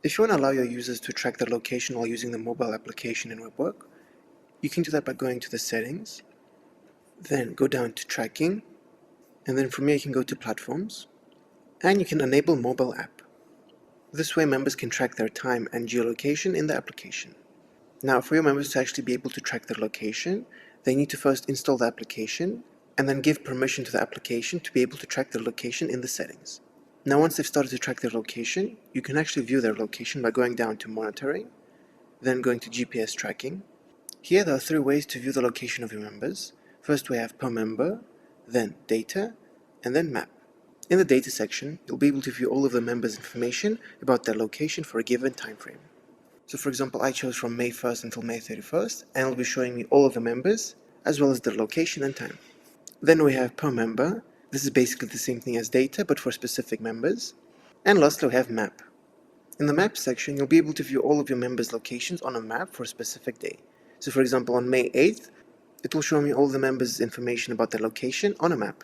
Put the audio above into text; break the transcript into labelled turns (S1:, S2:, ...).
S1: If you want to allow your users to track their location while using the mobile application in WebWork, you can do that by going to the settings, then go down to tracking, and then from here you can go to platforms, and you can enable mobile app. This way members can track their time and geolocation in the application. Now for your members to actually be able to track their location, they need to first install the application and then give permission to the application to be able to track their location in the settings. Now once they've started to track their location, you can actually view their location by going down to monitoring, then going to GPS tracking. Here there are three ways to view the location of your members. First we have per member, then data, and then map. In the data section, you'll be able to view all of the members' information about their location for a given time frame. So for example, I chose from May 1st until May 31st, and it'll be showing me all of the members, as well as their location and time. Then we have per member. This is basically the same thing as data, but for specific members. And lastly, we have map. In the map section, you'll be able to view all of your members' locations on a map for a specific day. So for example, on May 8th, it will show me all the members' information about their location on a map.